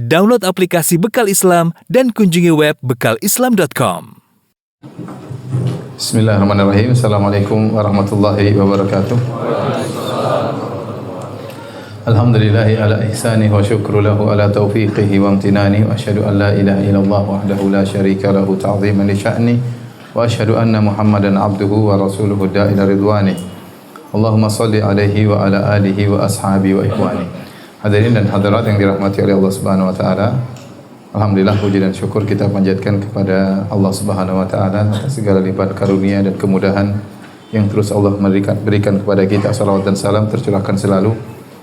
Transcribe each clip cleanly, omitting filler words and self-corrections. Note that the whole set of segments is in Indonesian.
Download aplikasi Bekal Islam dan kunjungi web bekalislam.com. Bismillahirrahmanirrahim. Assalamualaikum warahmatullahi wabarakatuh. Alhamdulillahi ala ihsani wa syukru lahu ala taufiqihi wa amtinani wa asyhadu an la ilaha illallah wahdahu la syarika lahu ta'ziman li sya'ni wa asyhadu anna Muhammadan abduhu wa rasuluhu da'ila ridwani. Allahumma salli alaihi wa ala alihi wa ashabi wa ikhwani. Hadirin dan hadirat yang dirahmati oleh Allah Subhanahu wa taala. Alhamdulillah, puji dan syukur kita panjatkan kepada Allah Subhanahu wa taala atas segala lipat karunia dan kemudahan yang terus Allah berikan kepada kita. Salawat dan salam tercurahkan selalu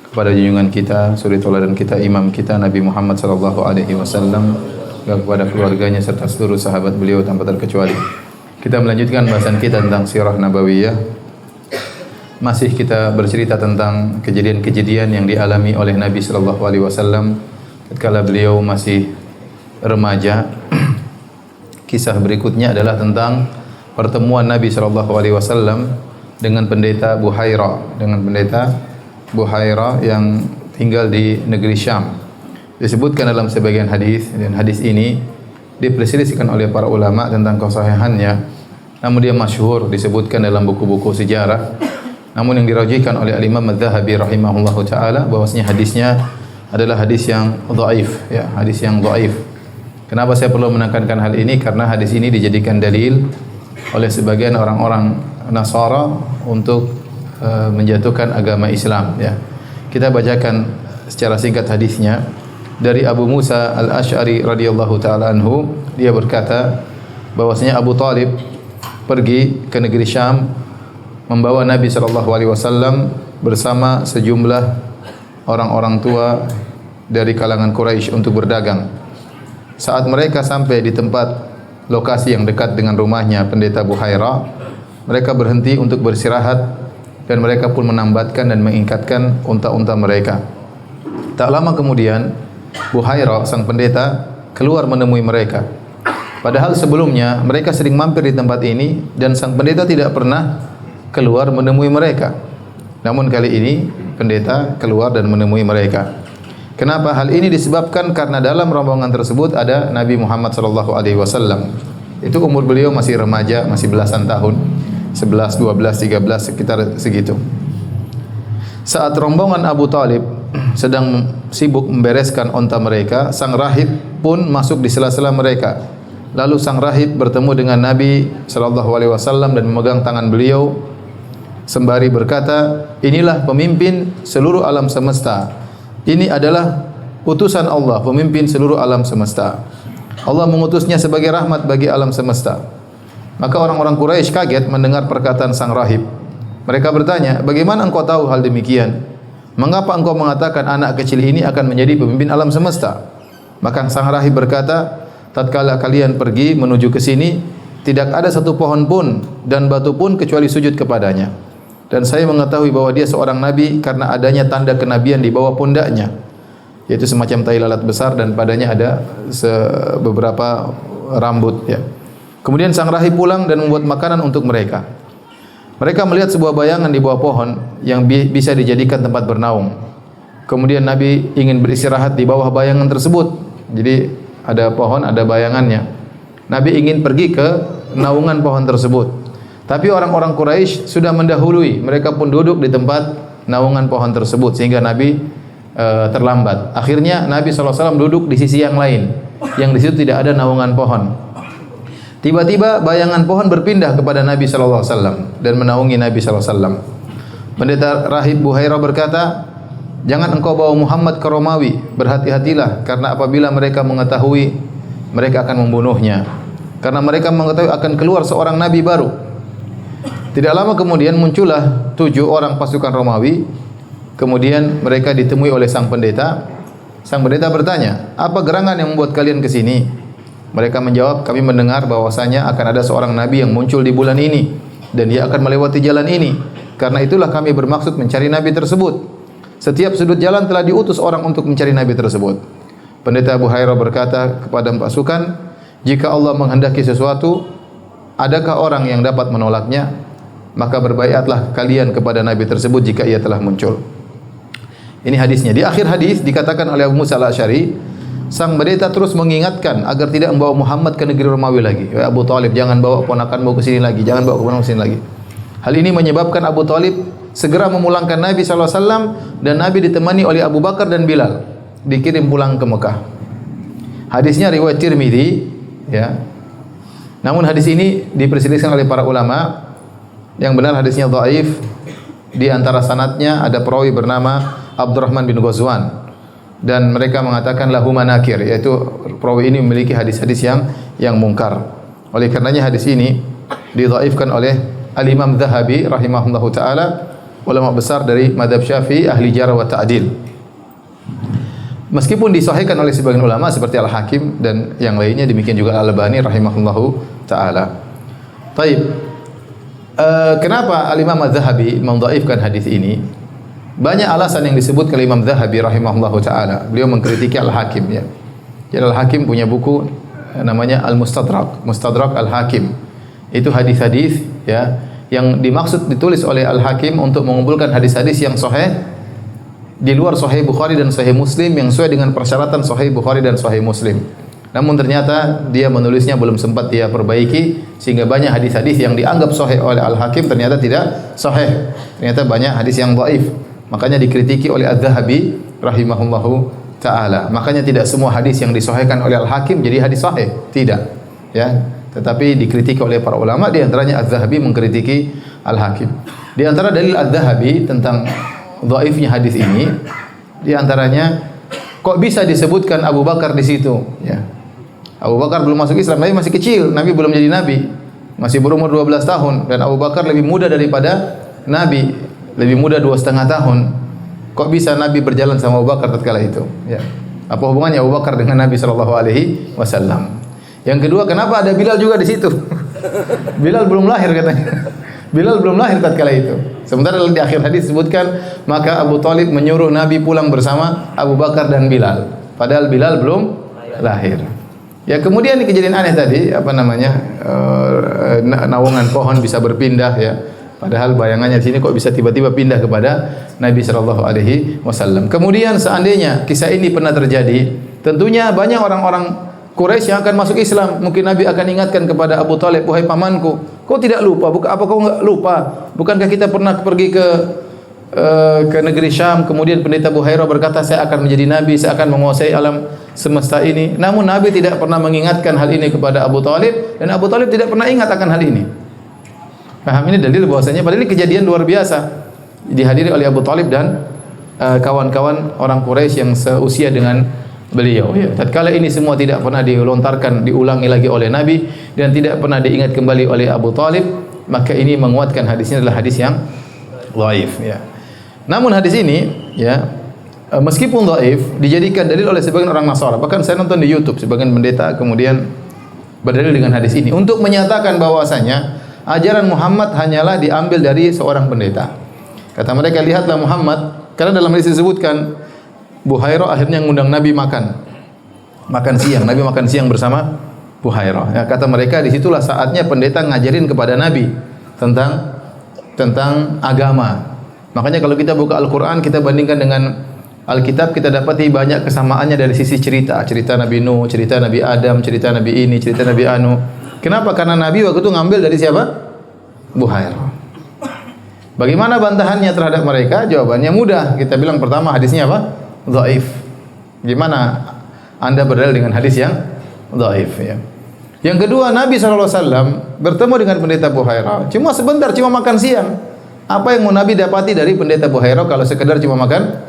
kepada junjungan kita, suri tauladan kita, imam kita Nabi Muhammad sallallahu alaihi wasallam, dan kepada keluarganya serta seluruh sahabat beliau tanpa terkecuali. Kita melanjutkan bahasan kita tentang sirah nabawiyah. Masih kita bercerita tentang kejadian-kejadian yang dialami oleh Nabi sallallahu alaihi wasallam tatkala beliau masih remaja. Kisah berikutnya adalah tentang pertemuan Nabi sallallahu alaihi wasallam dengan pendeta Buhaira yang tinggal di negeri Syam. Disebutkan dalam sebagian hadis, dan hadis ini diperselisihkan oleh para ulama tentang kesahihannya. Namun dia masyhur disebutkan dalam buku-buku sejarah. Namun yang dirajihkan oleh Al-Imam Adz-Dzahabi rahimahullahu taala bahwasanya hadisnya adalah hadis yang dhaif, ya, hadis yang dhaif. Kenapa saya perlu menekankan hal ini? Karena hadis ini dijadikan dalil oleh sebagian orang-orang Nasara untuk menjatuhkan agama Islam, ya. Kita bacakan secara singkat hadisnya dari Abu Musa Al-Asy'ari radhiyallahu taala anhu. Dia berkata bahwasanya Abu Thalib pergi ke negeri Syam membawa Nabi sallallahu alaihi wasallam bersama sejumlah orang-orang tua dari kalangan Quraisy untuk berdagang. Saat mereka sampai di tempat lokasi yang dekat dengan rumahnya pendeta Buhaira, mereka berhenti untuk beristirahat dan mereka pun menambatkan dan mengikatkan unta-unta mereka. Tak lama kemudian Buhaira sang pendeta keluar menemui mereka. Padahal sebelumnya mereka sering mampir di tempat ini dan sang pendeta tidak pernah keluar menemui mereka. Namun kali ini pendeta keluar dan menemui mereka. Kenapa? Hal ini disebabkan karena dalam rombongan tersebut ada Nabi Muhammad sallallahu alaihi wasallam. Itu umur beliau masih remaja, masih belasan tahun, 11, 12, 13 sekitar segitu. Saat rombongan Abu Thalib sedang sibuk membereskan unta mereka, sang rahib pun masuk di sela-sela mereka. Lalu sang rahib bertemu dengan Nabi sallallahu alaihi wasallam dan memegang tangan beliau sembari berkata, "Inilah pemimpin seluruh alam semesta. Ini adalah utusan Allah, pemimpin seluruh alam semesta. Allah mengutusnya sebagai rahmat bagi alam semesta." Maka orang-orang Quraisy kaget mendengar perkataan sang rahib. Mereka bertanya, "Bagaimana engkau tahu hal demikian? Mengapa engkau mengatakan anak kecil ini akan menjadi pemimpin alam semesta?" Maka sang rahib berkata, "Tatkala kalian pergi menuju ke sini, tidak ada satu pohon pun dan batu pun kecuali sujud kepadanya. Dan saya mengetahui bahwa dia seorang nabi karena adanya tanda kenabian di bawah pundaknya, yaitu semacam tai lalat besar dan padanya ada beberapa rambut, ya." Kemudian sang rahib pulang dan membuat makanan untuk mereka. Mereka melihat sebuah bayangan di bawah pohon yang bisa dijadikan tempat bernaung. Kemudian Nabi ingin beristirahat di bawah bayangan tersebut. Jadi ada pohon, ada bayangannya. Nabi ingin pergi ke naungan pohon tersebut. Tapi orang-orang Quraisy sudah mendahului. Mereka pun duduk di tempat naungan pohon tersebut sehingga Nabi terlambat. Akhirnya Nabi SAW duduk di sisi yang lain, yang di situ tidak ada naungan pohon. Tiba-tiba bayangan pohon berpindah kepada Nabi SAW dan menaungi Nabi SAW. Pendeta Rahib Buhaira berkata, "Jangan engkau bawa Muhammad ke Romawi. Berhati-hatilah karena apabila mereka mengetahui, mereka akan membunuhnya. Karena mereka mengetahui akan keluar seorang nabi baru." Tidak lama kemudian muncullah 7 orang pasukan Romawi. Kemudian mereka ditemui oleh sang pendeta. Sang pendeta bertanya, "Apa gerangan yang membuat kalian ke sini?" Mereka menjawab, "Kami mendengar bahwasanya akan ada seorang nabi yang muncul di bulan ini dan dia akan melewati jalan ini. Karena itulah kami bermaksud mencari nabi tersebut. Setiap sudut jalan telah diutus orang untuk mencari nabi tersebut." Pendeta Buhaira berkata kepada pasukan, "Jika Allah menghendaki sesuatu, adakah orang yang dapat menolaknya? Maka berbaiatlah kalian kepada nabi tersebut jika ia telah muncul." Ini hadisnya. Di akhir hadis dikatakan oleh Abu Musa Al-Asy'ari sang pendeta terus mengingatkan agar tidak membawa Muhammad ke negeri Romawi lagi. Ya Abu Talib, jangan bawa ponakanmu ke sini lagi, jangan bawa keponakanmu ke sini lagi. Hal ini menyebabkan Abu Talib segera memulangkan Nabi SAW dan Nabi ditemani oleh Abu Bakar dan Bilal dikirim pulang ke Mekah. Hadisnya riwayat Tirmidzi, ya. Namun hadis ini diperselisihkan oleh para ulama. Yang benar hadisnya dhaif. Di antara sanadnya ada perawi bernama Abdurrahman bin Ghazwan dan mereka mengatakan lahu manakir, yaitu perawi ini memiliki hadis-hadis yang mungkar. Oleh karenanya hadis ini didhaifkan oleh Al-Imam Dzahabi rahimahullahu taala, ulama besar dari mazhab Syafi'i ahli jarh wa ta'dil. Meskipun disahihkan oleh sebagian ulama seperti Al-Hakim dan yang lainnya, demikian juga Al-Albani rahimahullahu taala. Baik. Kenapa Al-Imam Az-Zahabi mendhaifkan hadis ini? Banyak alasan yang disebut oleh Imam Zahabi rahimahullahu taala. Beliau mengkritiki Al-Hakim, ya. Jadi Al-Hakim punya buku namanya Al-Mustadrak, Mustadrak Al-Hakim. Itu hadis-hadis, ya, yang dimaksud ditulis oleh Al-Hakim untuk mengumpulkan hadis-hadis yang sahih di luar Sahih Bukhari dan Sahih Muslim yang sesuai dengan persyaratan Sahih Bukhari dan Sahih Muslim. Namun ternyata dia menulisnya belum sempat dia perbaiki sehingga banyak hadis-hadis yang dianggap sahih oleh Al-Hakim ternyata tidak sahih. Ternyata banyak hadis yang dhaif. Makanya dikritiki oleh Az-Zahabi rahimahullahu taala. Makanya tidak semua hadis yang disahihkan oleh Al-Hakim jadi hadis sahih, tidak. Ya, tetapi dikritiki oleh para ulama, di antaranya Az-Zahabi mengkritiki Al-Hakim. Di antara dalil Az-Zahabi tentang dhaifnya hadis ini, di antaranya kok bisa disebutkan Abu Bakar di situ, ya. Abu Bakar belum masuk Islam, Nabi masih kecil, Nabi belum jadi Nabi, masih berumur 12 tahun, dan Abu Bakar lebih muda daripada Nabi, lebih muda 2,5 tahun. Kok bisa Nabi berjalan sama Abu Bakar tatkala itu? Ya. Apa hubungannya Abu Bakar dengan Nabi SAW? Yang kedua, kenapa ada Bilal juga di situ? Bilal belum lahir katanya. Bilal belum lahir tatkala itu. Sementara di akhir hadis disebutkan, maka Abu Talib menyuruh Nabi pulang bersama Abu Bakar dan Bilal. Padahal Bilal belum lahir. Ya, kemudian kejadian aneh tadi, apa namanya, naungan pohon bisa berpindah, ya. Padahal bayangannya di sini kok bisa tiba-tiba pindah kepada Nabi sallallahu alaihi wasallam. Kemudian seandainya kisah ini pernah terjadi, tentunya banyak orang-orang Quraisy yang akan masuk Islam. Mungkin Nabi akan ingatkan kepada Abu Talib, wahai pamanku, kau tidak lupa? Apa kau enggak lupa? Bukankah kita pernah pergi ke negeri Syam, kemudian pendeta Buhairah berkata, saya akan menjadi nabi, saya akan menguasai alam semesta ini. Namun Nabi tidak pernah mengingatkan hal ini kepada Abu Talib, dan Abu Talib tidak pernah ingat akan hal ini. Paham? Ini dalil bahwasanya padahal ini kejadian luar biasa dihadiri oleh Abu Talib dan kawan-kawan orang Quraisy yang seusia dengan beliau, ya. Tatkala ini semua tidak pernah dilontarkan, diulangi lagi oleh Nabi dan tidak pernah diingat kembali oleh Abu Talib, maka ini menguatkan hadisnya adalah hadis yang dhaif, ya. Namun hadis ini, ya, meskipun dhaif, dijadikan dalil oleh sebagian orang Nasara. Bahkan saya nonton di YouTube sebagian pendeta kemudian berdalil dengan hadis ini untuk menyatakan bahwasanya ajaran Muhammad hanyalah diambil dari seorang pendeta. Kata mereka, lihatlah Muhammad, karena dalam hadis disebutkan Buhairah akhirnya mengundang Nabi makan siang. Nabi makan siang bersama Buhairah. Ya, kata mereka, disitulah saatnya pendeta ngajarin kepada Nabi tentang agama. Makanya kalau kita buka Al-Quran, kita bandingkan dengan Alkitab, kita dapati banyak kesamaannya dari sisi cerita. Cerita Nabi Nuh, cerita Nabi Adam, cerita Nabi ini, cerita Nabi Anu. Kenapa? Karena Nabi waktu itu ngambil dari siapa? Buhairah. Bagaimana bantahannya terhadap mereka? Jawabannya mudah. Kita bilang pertama hadisnya apa? Dhaif. Gimana Anda berdalil dengan hadis yang dhaif, ya? Yang kedua, Nabi SAW bertemu dengan pendeta Buhairah cuma sebentar, cuma makan siang. Apa yang mau Nabi dapati dari pendeta Buhairah kalau sekedar cuma makan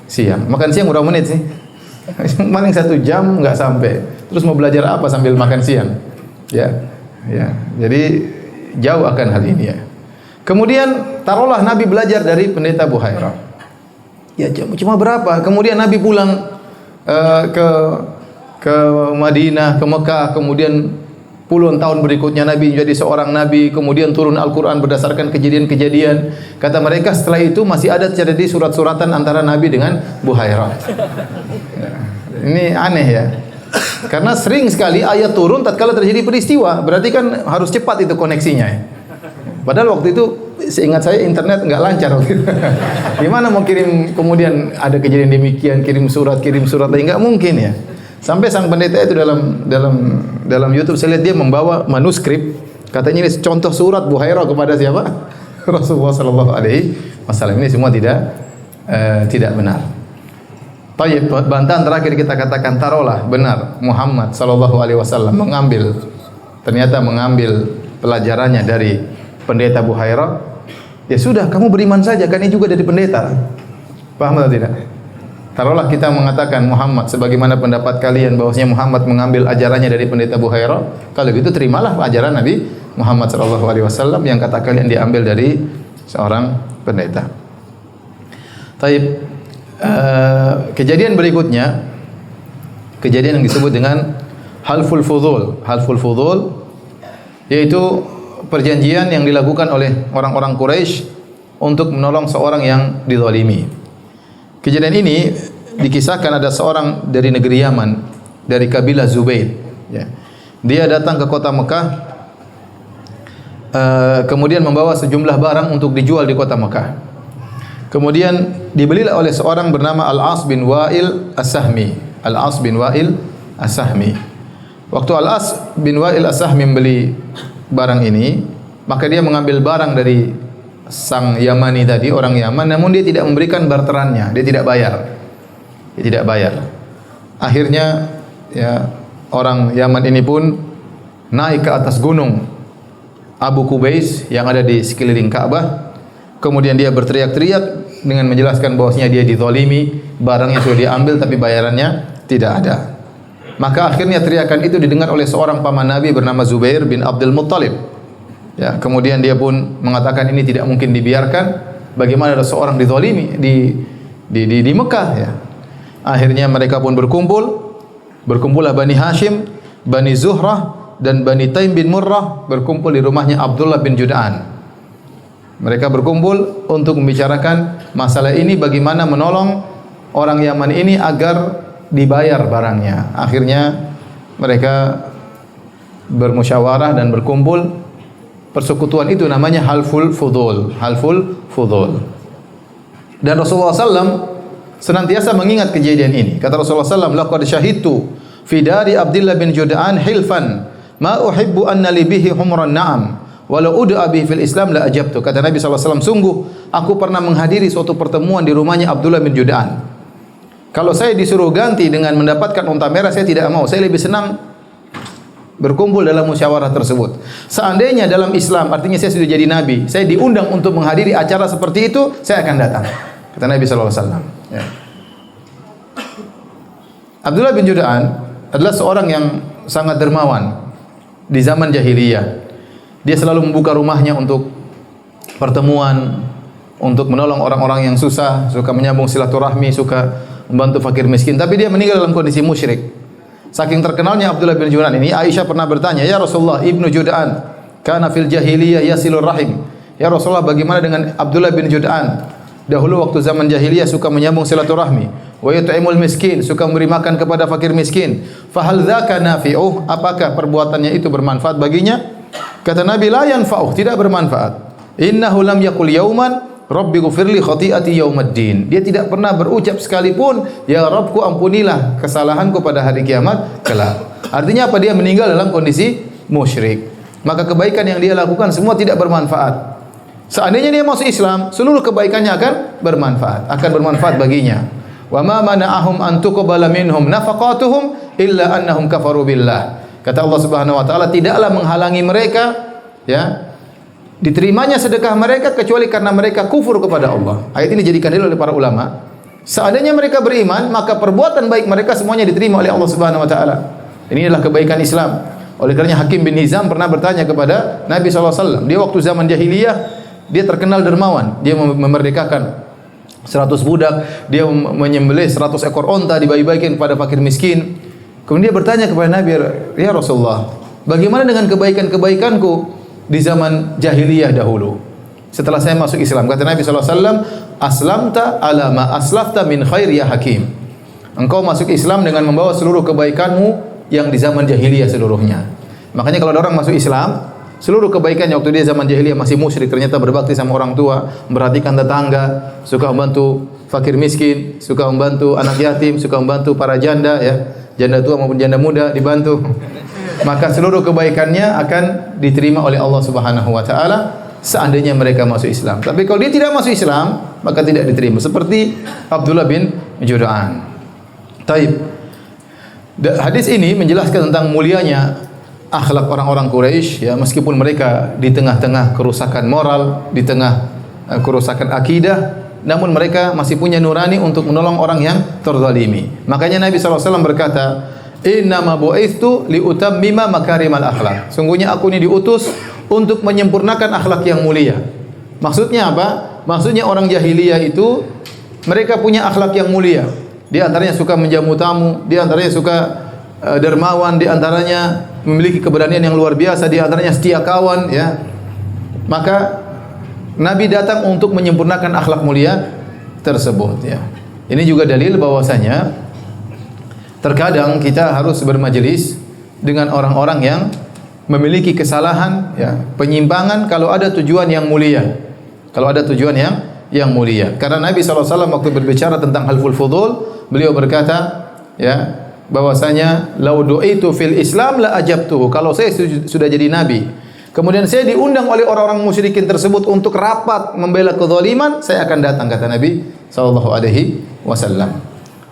siang? Makan siang berapa menit sih? Paling 1 jam nggak sampai. Terus mau belajar apa sambil makan siang? Ya, ya. Jadi jauh akan hal ini, ya. Kemudian taruhlah Nabi belajar dari pendeta Buhairah. Ya, cuma berapa? Kemudian Nabi pulang ke Madinah, ke Mekah, kemudian puluhan tahun berikutnya Nabi menjadi seorang nabi, kemudian turun Al-Quran berdasarkan kejadian-kejadian. Kata mereka setelah itu masih ada terjadi surat-suratan antara Nabi dengan Buhairah. Ya, ini aneh, ya. Karena sering sekali ayat turun tatkala terjadi peristiwa, berarti kan harus cepat itu koneksinya, ya. Padahal waktu itu seingat saya internet nggak lancar waktu itu. Gimana mau kirim kemudian ada kejadian demikian, kirim surat lagi, nggak mungkin, ya. Sampai sang pendeta itu dalam YouTube saya lihat dia membawa manuskrip, katanya ini contoh surat Buhairah kepada siapa? Rasulullah sallallahu alaihi wasallam. Ini semua tidak benar. Baik, bantahan terakhir kita katakan taruhlah benar Muhammad sallallahu alaihi wasallam ternyata mengambil pelajarannya dari pendeta Buhairah. Ya sudah, kamu beriman saja, kan ini juga dari pendeta. Paham atau tidak? Taruhlah kita mengatakan Muhammad sebagaimana pendapat kalian bahwasanya Muhammad mengambil ajarannya dari pendeta Buhairah. Kalau gitu terimalah ajaran Nabi Muhammad sallallahu alaihi wasallam yang kata kalian diambil dari seorang pendeta. Taib, kejadian berikutnya, kejadian yang disebut dengan halful fudul. Halful fudul yaitu perjanjian yang dilakukan oleh orang-orang Quraisy untuk menolong seorang yang dizalimi. Kejadian ini dikisahkan ada seorang dari negeri Yaman, dari kabilah Zubair. Ya. Dia datang ke kota Mekah, kemudian membawa sejumlah barang untuk dijual di kota Mekah. Kemudian dibelilah oleh seorang bernama Al-As bin Wa'il As-Sahmi. Al-As bin Wa'il As-Sahmi. Waktu Al-As bin Wa'il As-Sahmi membeli barang ini, maka dia mengambil barang dari sang Yamani tadi, orang Yaman, namun dia tidak memberikan barterannya, dia tidak bayar. Dia tidak bayar. Akhirnya ya orang Yaman ini pun naik ke atas gunung Abu Qubais yang ada di sekeliling Ka'bah. Kemudian dia berteriak-teriak dengan menjelaskan bahwasanya dia dizalimi, barangnya sudah diambil tapi bayarannya tidak ada. Maka akhirnya teriakan itu didengar oleh seorang paman Nabi bernama Zubair bin Abdul Muttalib. Ya, kemudian dia pun mengatakan ini tidak mungkin dibiarkan. Bagaimana ada seorang dizalimi di Mekah ya. Akhirnya mereka pun berkumpullah Bani Hashim, Bani Zuhrah dan Bani Taim bin Murrah berkumpul di rumahnya Abdullah bin Jud'an. Mereka berkumpul untuk membicarakan masalah ini, bagaimana menolong orang Yaman ini agar dibayar barangnya. Akhirnya mereka bermusyawarah dan berkumpul. Persekutuan itu namanya halful fudul. Halful fudul. Dan Rasulullah SAW senantiasa mengingat kejadian ini. Kata Rasulullah SAW, laqad syahidtu fi dari Abdullah bin Jud'an hilfan ma uhibbu anna li bihi humran na'am walau ud'a bihi fil Islam la ajabtu. Kata Nabi SAW, sungguh aku pernah menghadiri suatu pertemuan di rumahnya Abdullah bin Jud'an. Kalau saya disuruh ganti dengan mendapatkan unta merah, saya tidak mau. Saya lebih senang berkumpul dalam musyawarah tersebut. Seandainya dalam Islam, artinya saya sudah jadi nabi, saya diundang untuk menghadiri acara seperti itu, saya akan datang. Kata Nabi SAW. Ya. Abdullah bin Jud'an adalah seorang yang sangat dermawan di zaman jahiliyah. Dia selalu membuka rumahnya untuk pertemuan, untuk menolong orang-orang yang susah, suka menyambung silaturahmi, suka membantu fakir miskin. Tapi dia meninggal dalam kondisi musyrik. Saking terkenalnya Abdullah bin Jud'an ini, Aisyah pernah bertanya, "Ya Rasulullah, Ibnu Jud'an kana fil jahiliyah yasilur rahim." Ya Rasulullah, bagaimana dengan Abdullah bin Jud'an? Dahulu waktu zaman jahiliyah suka menyambung silaturahmi, wa yut'imul miskin, suka memberi makan kepada fakir miskin. Fa hal dzaka nafi'uh? Apakah perbuatannya itu bermanfaat baginya? Kata Nabi, la yanfa'uh, tidak bermanfaat. Innahu lam yaqul yauman Rabbi ghfirli khati'ati yaumaddin. Dia tidak pernah berucap sekalipun, ya Rabbku ampunilah kesalahanku pada hari kiamat kelak. Artinya apa? Dia meninggal dalam kondisi musyrik. Maka kebaikan yang dia lakukan semua tidak bermanfaat. Seandainya dia masuk Islam, seluruh kebaikannya akan bermanfaat baginya. Wa ma mana'ahum an tuqbala minhum nafaqatuhum illa annahum kafaru billah. Kata Allah Subhanahu wa taala, tidaklah menghalangi mereka ya diterimanya sedekah mereka kecuali karena mereka kufur kepada Allah. Ayat ini dijadikan dalil oleh para ulama. Seandainya mereka beriman, maka perbuatan baik mereka semuanya diterima oleh Allah Subhanahu wa taala. Ini adalah kebaikan Islam. Oleh karenanya Hakim bin Hizam pernah bertanya kepada Nabi SAW. Dia waktu zaman jahiliyah, dia terkenal dermawan. Dia memerdekakan 100 budak, dia menyembelih 100 ekor onta, dibagi-bagikan kepada fakir miskin. Kemudian dia bertanya kepada Nabi, "Ya Rasulullah, bagaimana dengan kebaikan-kebaikanku di zaman jahiliyah dahulu setelah saya masuk Islam?" Kata Nabi SAW, "Aslamta ala ma aslafta min khair ya Hakim." Engkau masuk Islam dengan membawa seluruh kebaikanmu yang di zaman jahiliyah seluruhnya. Makanya kalau ada orang masuk Islam, seluruh kebaikannya waktu dia zaman jahiliyah masih musyrik, ternyata berbakti sama orang tua, memperhatikan tetangga, suka membantu fakir miskin, suka membantu anak yatim, suka membantu para janda ya, janda tua maupun janda muda dibantu. Maka seluruh kebaikannya akan diterima oleh Allah Subhanahu wa taala seandainya mereka masuk Islam. Tapi kalau dia tidak masuk Islam, maka tidak diterima. Seperti Abdullah bin Jud'an. Taib. Hadis ini menjelaskan tentang mulianya akhlak orang-orang Quraisy ya, meskipun mereka di tengah-tengah kerusakan moral, di tengah kerusakan akidah, namun mereka masih punya nurani untuk menolong orang yang terzalimi. Makanya Nabi SAW berkata, "Innama bu'itsu liutammima makarimal akhlak." Sungguhnya aku ini diutus untuk menyempurnakan akhlak yang mulia. Maksudnya apa? Maksudnya orang jahiliyah itu mereka punya akhlak yang mulia. Di antaranya suka menjamu tamu, di antaranya suka dermawan, di antaranya memiliki keberanian yang luar biasa, di antaranya setia kawan ya. Maka Nabi datang untuk menyempurnakan akhlak mulia tersebut ya. Ini juga dalil bahwasanya terkadang kita harus bermajelis dengan orang-orang yang memiliki kesalahan ya, penyimpangan kalau ada tujuan yang mulia. Kalau ada tujuan yang mulia. Karena Nabi SAW waktu berbicara tentang halful fudul, beliau berkata ya, bahwasanya lau du'itu fil Islam la ajabtuhu. Kalau saya sudah jadi nabi, kemudian saya diundang oleh orang-orang musyrikin tersebut untuk rapat membela kezaliman, saya akan datang, kata Nabi sallallahu alaihi wasallam.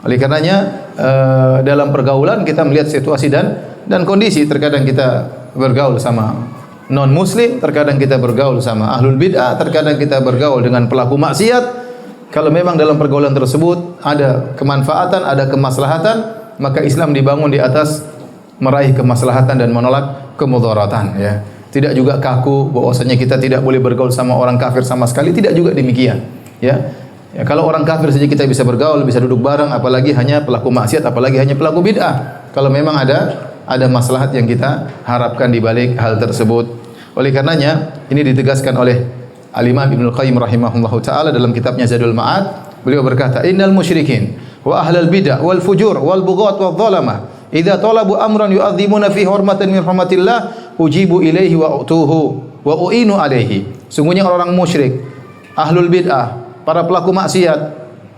Oleh karenanya dalam pergaulan kita melihat situasi dan kondisi. Terkadang kita bergaul sama non muslim, terkadang kita bergaul sama ahlul bid'ah, terkadang kita bergaul dengan pelaku maksiat. Kalau memang dalam pergaulan tersebut ada kemanfaatan, ada kemaslahatan, maka Islam dibangun di atas meraih kemaslahatan dan menolak kemudaratan ya. Tidak juga kaku bahwasanya kita tidak boleh bergaul sama orang kafir sama sekali, tidak juga demikian ya. Ya, kalau orang kafir saja kita bisa bergaul, bisa duduk bareng, apalagi hanya pelaku maksiat, apalagi hanya pelaku bid'ah. Kalau memang ada maslahat yang kita harapkan di balik hal tersebut. Oleh karenanya ini ditegaskan oleh Al-Imam Ibnu Qayyim rahimahullahu taala dalam kitabnya Zadul Ma'ad. Beliau berkata, "Innal musyrikin wa ahlal bid'ah wal fujur wal bughat wal zalamah idza talabu amran yu'azzimuna fi hurmatin min hurmatillah ujibu ilaihi wa utuhu wa uinu alaihi." Sungguhnya orang musyrik, ahlul bid'ah, para pelaku maksiat,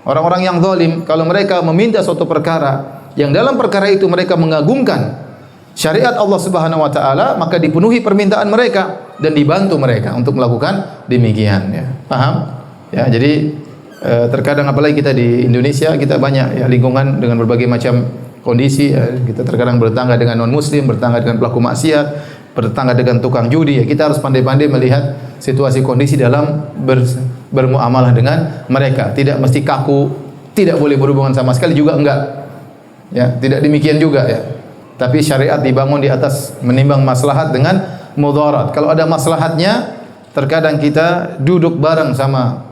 orang-orang yang zalim, kalau mereka meminta suatu perkara yang dalam perkara itu mereka mengagungkan syariat Allah Subhanahu wa taala, maka dipenuhi permintaan mereka dan dibantu mereka untuk melakukan demikian ya. Paham? Ya, jadi terkadang apalagi kita di Indonesia, kita banyak ya lingkungan dengan berbagai macam kondisi ya. Kita terkadang bertetangga dengan non muslim, bertetangga dengan pelaku maksiat, bertetangga dengan tukang judi ya. Kita harus pandai-pandai melihat situasi kondisi dalam bermuamalah dengan mereka. Tidak mesti kaku, tidak boleh berhubungan sama sekali juga enggak. Ya, tidak demikian juga ya. Tapi syariat dibangun di atas menimbang maslahat dengan mudarat. Kalau ada maslahatnya, terkadang kita duduk bareng sama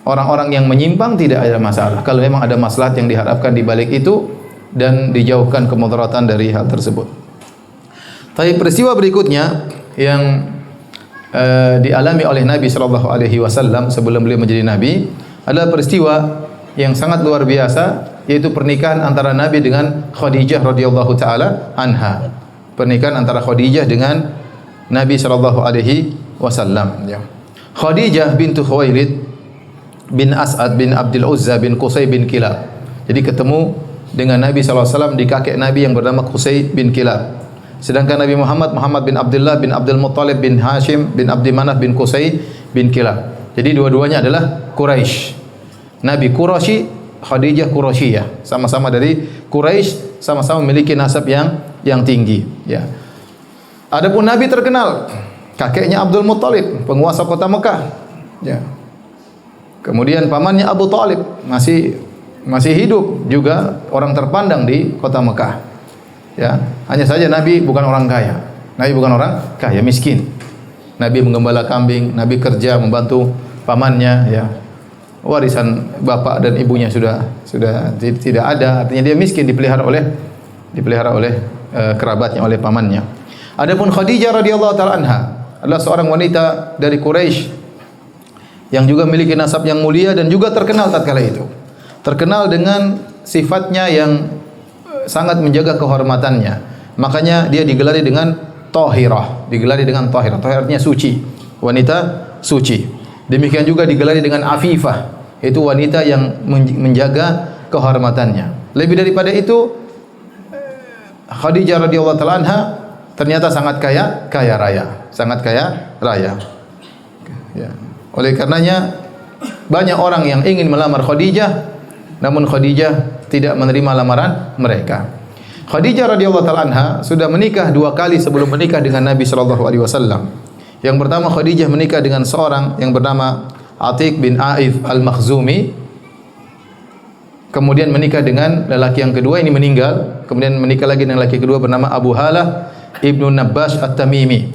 orang-orang yang menyimpang, tidak ada masalah. Kalau memang ada maslahat yang diharapkan di balik itu dan dijauhkan kemudaratan dari hal tersebut. Tapi peristiwa berikutnya yang dialami oleh Nabi sallallahu alaihi wasallam sebelum beliau menjadi nabi adalah peristiwa yang sangat luar biasa, yaitu pernikahan antara Nabi dengan Khadijah radhiyallahu taala anha. Pernikahan antara Khadijah dengan Nabi sallallahu alaihi wasallam ya. Khadijah bintu Khuwailid bin As'ad bin Abdul Uzza bin Qusay bin Kilab. Jadi ketemu dengan Nabi sallallahu alaihi wasallam di kakek Nabi yang bernama Qusay bin Kilab. Sedangkan Nabi Muhammad bin Abdullah bin Abdul Muttalib bin Hashim bin Abdi Manaf bin Qusay bin Kilab. Jadi dua-duanya adalah Quraisy. Nabi Quraisy, Khadijah Quraisyiyah, sama-sama dari Quraisy, sama-sama memiliki nasab yang tinggi ya. Adapun Nabi terkenal kakeknya Abdul Muttalib, penguasa kota Mekah ya. Kemudian pamannya Abu Talib masih hidup, juga orang terpandang di kota Mekah ya. Hanya saja Nabi bukan orang kaya. Nabi bukan orang kaya, miskin. Nabi menggembala kambing, Nabi kerja membantu pamannya ya. Warisan bapak dan ibunya sudah tidak ada, artinya dia miskin, dipelihara oleh kerabatnya, oleh pamannya. Adapun Khadijah radhiyallahu taala anha adalah seorang wanita dari Quraisy yang juga memiliki nasab yang mulia dan juga terkenal tatkala itu. Terkenal dengan sifatnya yang sangat menjaga kehormatannya. Makanya dia digelari dengan Thahirah, Thahirah artinya suci, wanita suci. Demikian juga digelari dengan Afifah. Itu wanita yang menjaga kehormatannya. Lebih daripada itu, Khadijah radhiyallahu taala anha ternyata sangat kaya raya, sangat kaya raya. Ya. Oleh karenanya banyak orang yang ingin melamar Khadijah, namun Khadijah tidak menerima lamaran mereka. Khadijah radhiyallahu taala anha sudah menikah 2 kali sebelum menikah dengan Nabi sallallahu alaihi wasallam. Yang pertama, Khadijah menikah dengan seorang yang bernama Atiq bin Aif al-Makhzumi. Kemudian menikah dengan lelaki yang kedua, ini meninggal. Kemudian menikah lagi dengan lelaki kedua bernama Abu Halah ibnu Nabbash at-Tamimi.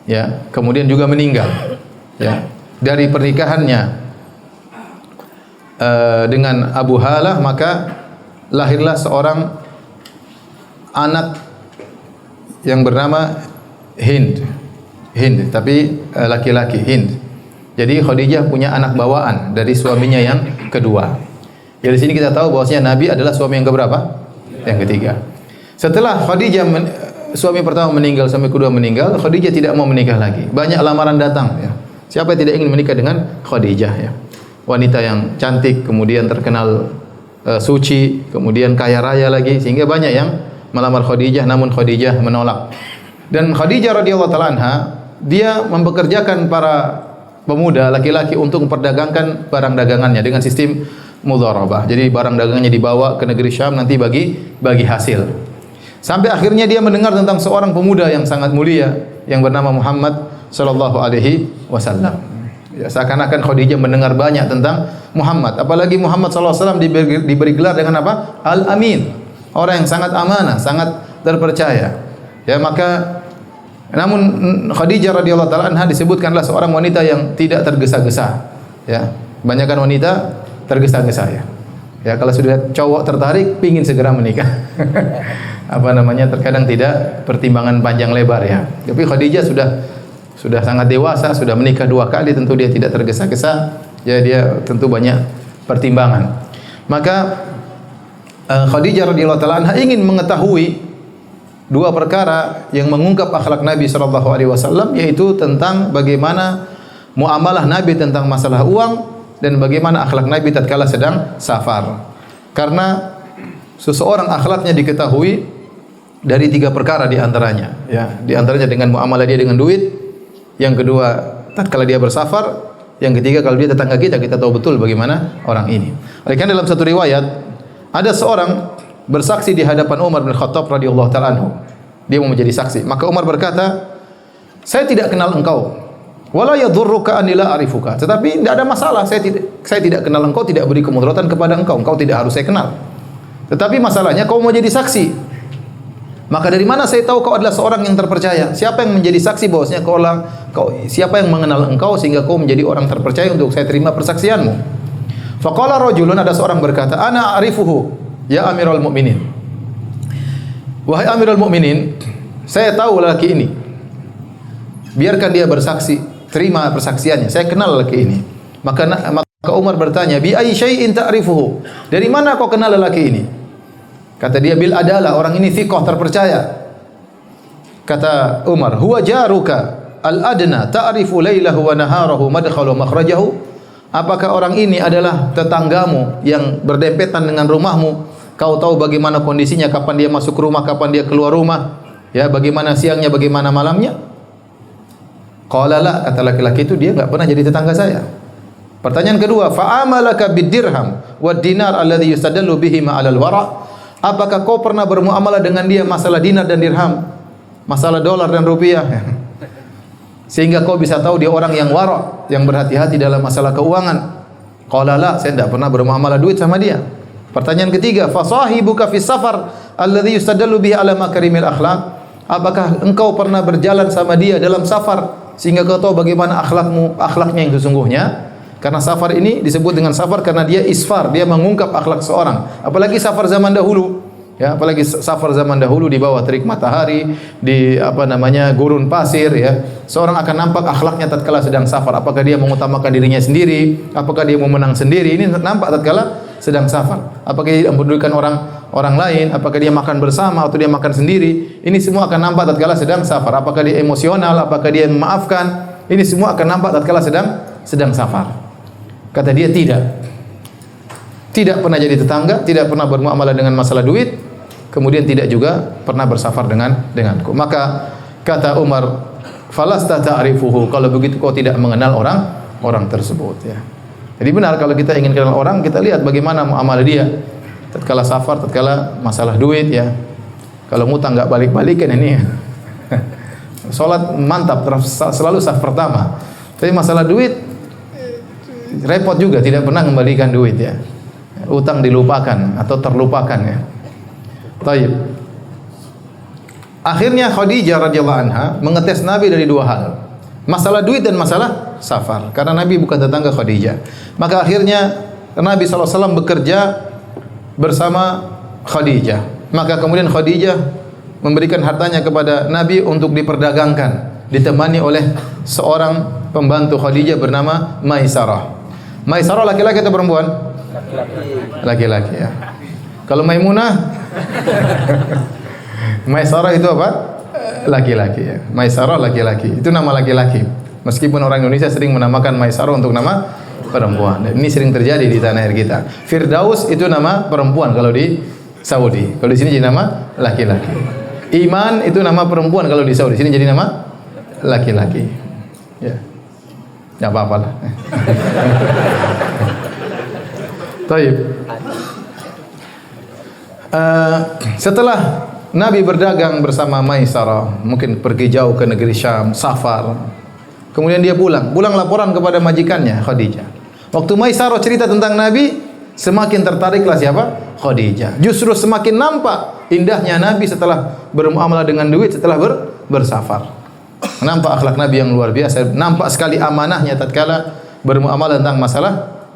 Ya, kemudian juga meninggal. Ya, dari pernikahannya dengan Abu Halah maka lahirlah seorang anak yang bernama Hind, tapi laki-laki Hind. Jadi Khadijah punya anak bawaan dari suaminya yang kedua. Dari sini kita tahu bahwasanya Nabi adalah suami yang keberapa? Yang ketiga. Setelah Khadijah suami pertama meninggal, suami kedua meninggal, Khadijah tidak mau menikah lagi. Banyak lamaran datang. Ya. Siapa yang tidak ingin menikah dengan Khadijah? Ya. Wanita yang cantik, kemudian terkenal suci, kemudian kaya raya lagi, sehingga banyak yang melamar Khadijah, namun Khadijah menolak. Dan Khadijah radhiyallahu taala anha, dia mempekerjakan para pemuda laki-laki untuk memperdagangkan barang dagangannya dengan sistem mudharabah. Jadi barang dagangannya dibawa ke negeri Syam, nanti bagi hasil. Sampai akhirnya dia mendengar tentang seorang pemuda yang sangat mulia yang bernama Muhammad sallallahu alaihi wasallam. Ya, seakan-akan Khadijah mendengar banyak tentang Muhammad. Apalagi Muhammad sallallahu alaihi wasallam diberi gelar dengan apa? Al-Amin. Orang yang sangat amanah, sangat terpercaya. Ya, maka namun Khadijah radhiyallahu taala anha disebutkanlah seorang wanita yang tidak tergesa-gesa. Ya, kebanyakan wanita tergesa-gesa ya. Ya, kalau sudah cowok tertarik pingin segera menikah. Apa namanya? Terkadang tidak pertimbangan panjang lebar ya. Tapi Khadijah sudah sangat dewasa, sudah menikah 2 kali, tentu dia tidak tergesa-gesa. Ya, dia tentu banyak pertimbangan. Maka Khadijah radhiyallahu taala anha ingin mengetahui 2 perkara yang mengungkap akhlak Nabi sallallahu alaihi wasallam, yaitu tentang bagaimana muamalah Nabi tentang masalah uang dan bagaimana akhlak Nabi tatkala sedang safar. Karena seseorang akhlaknya diketahui dari 3 perkara di antaranya, ya. Di antaranya dengan muamalah dia dengan duit, yang kedua tatkala dia bersafar, yang ketiga kalau dia tetangga kita tahu betul bagaimana orang ini. Oleh karena dalam satu riwayat ada seorang bersaksi di hadapan Umar bin Khattab radhiyallahu taala anhu. Dia mau menjadi saksi. Maka Umar berkata, "Saya tidak kenal engkau. Wala yadhurruka an la arifuka." Tetapi tidak ada masalah, saya tidak kenal engkau, tidak beri kemudaratan kepada engkau. Engkau tidak harus saya kenal. Tetapi masalahnya kau mau jadi saksi. Maka dari mana saya tahu kau adalah seorang yang terpercaya? Siapa yang menjadi saksi bahwasanya siapa yang mengenal engkau sehingga kau menjadi orang terpercaya untuk saya terima persaksianmu? Faqala rajulun, ada seorang berkata, "Ana a'rifuhu ya Amirul Mukminin." Wahai Amirul Mukminin, saya tahu lelaki ini. Biarkan dia bersaksi, terima persaksiannya. Saya kenal lelaki ini. Maka Umar bertanya, "Bi ayyi syai'in ta'rifuhu?" Dari mana kau kenal lelaki ini? Kata dia, "Bil adalah, orang ini thiqah, terpercaya." Kata Umar, "Huwa jaruka al-adna ta'rifu lailahu wa naharahu madkhalu makhrajahu?" Apakah orang ini adalah tetanggamu yang berdempetan dengan rumahmu? Kau tahu bagaimana kondisinya, kapan dia masuk rumah, kapan dia keluar rumah, ya, bagaimana siangnya, bagaimana malamnya? Qala la, kata laki-laki itu, dia enggak pernah jadi tetangga saya. Pertanyaan kedua, fa'amalaka bid-dirham wad-dinar alladhi yustadallu bihi ma'alal wara'? Apakah kau pernah bermuamalah dengan dia masalah dinar dan dirham, masalah dolar dan rupiah? Sehingga kau bisa tahu dia orang yang wara', yang berhati-hati dalam masalah keuangan. Qala la, saya tidak pernah bermuamalah duit sama dia. Pertanyaan ketiga, fa sahibuka fi safar alladhi yustadallu bihi ala makarimil akhlaq? Apakah engkau pernah berjalan sama dia dalam safar sehingga kau tahu bagaimana akhlaknya yang sesungguhnya? Karena safar ini disebut dengan safar karena dia isfar, dia mengungkap akhlak seorang. Apalagi safar zaman dahulu. Ya, apalagi safar zaman dahulu di bawah terik matahari, di gurun pasir, ya. Seorang akan nampak akhlaknya tatkala sedang safar. Apakah dia mengutamakan dirinya sendiri, apakah dia mau menang sendiri, ini nampak tatkala sedang safar. Apakah dia mempedulikan orang lain, apakah dia makan bersama atau dia makan sendiri, ini semua akan nampak tatkala sedang safar. Apakah dia emosional, apakah dia memaafkan, ini semua akan nampak tatkala sedang safar. Kata dia tidak. Tidak pernah jadi tetangga, tidak pernah bermuamalah dengan masalah duit, kemudian tidak juga pernah bersafar denganku. Maka kata Umar, falasta ta'rifuhu, kalau begitu kau tidak mengenal orang tersebut, ya. Jadi benar, kalau kita ingin kenal orang, kita lihat bagaimana muamalah dia tatkala safar, tatkala masalah duit, ya. Kalau ngutang enggak balik-balikan ini. Salat mantap, selalu saf pertama. Tapi masalah duit repot juga, tidak pernah mengembalikan duit, ya. Utang dilupakan atau terlupakan, ya. Taib. Akhirnya Khadijah radhiyallahu anha mengetes Nabi dari dua hal. Masalah duit dan masalah safar. Karena Nabi bukan tetangga Khadijah. Maka akhirnya Nabi SAW bekerja bersama Khadijah. Maka kemudian Khadijah memberikan hartanya kepada Nabi untuk diperdagangkan, ditemani oleh seorang pembantu Khadijah bernama Maisarah. Maisarah laki-laki atau perempuan? Laki-laki, ya. Kalau Maimunah, Maisarah itu apa? Laki-laki, ya. Maisarah laki-laki. Itu nama laki-laki. Meskipun orang Indonesia sering menamakan Maisarah untuk nama perempuan. Dan ini sering terjadi di tanah air kita. Firdaus itu nama perempuan kalau di Saudi. Kalau di sini jadi nama laki-laki. Iman itu nama perempuan kalau di Saudi. Di sini jadi nama laki-laki. Ya. Enggak apa-apa lah. Taib. Setelah Nabi berdagang bersama Maisarah, mungkin pergi jauh ke negeri Syam, safar. Kemudian dia pulang laporan kepada majikannya Khadijah. Waktu Maisarah cerita tentang Nabi, semakin tertariklah siapa? Khadijah. Justru semakin nampak indahnya Nabi setelah bermuamalah dengan duit, setelah bersafar. Nampak akhlak Nabi yang luar biasa, nampak sekali amanahnya tatkala bermuamalah tentang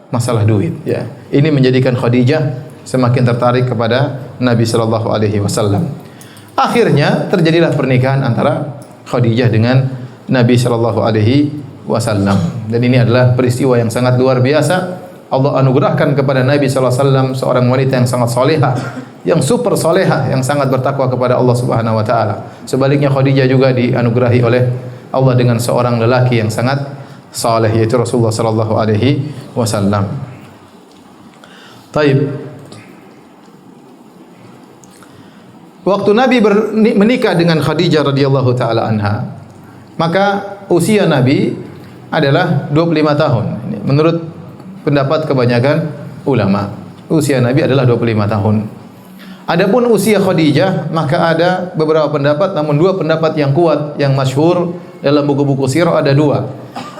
masalah duit, ya. Ini menjadikan Khadijah semakin tertarik kepada Nabi sallallahu alaihi wasallam. Akhirnya terjadilah pernikahan antara Khadijah dengan Nabi sallallahu alaihi wasallam. Dan ini adalah peristiwa yang sangat luar biasa. Allah anugerahkan kepada Nabi sallallahu alaihi wasallam seorang wanita yang sangat salehah, yang super salehah, yang sangat bertakwa kepada Allah Subhanahu wa taala. Sebaliknya Khadijah juga dianugerahi oleh Allah dengan seorang lelaki yang sangat saleh, yaitu Rasulullah sallallahu alaihi wasallam. Taib. Waktu Nabi menikah dengan Khadijah radhiyallahu taala anha, maka usia Nabi adalah 25 tahun. Menurut pendapat kebanyakan ulama, usia Nabi adalah 25 tahun. Adapun usia Khadijah, maka ada beberapa pendapat, namun dua pendapat yang kuat, yang masyhur dalam buku-buku sirah ada dua.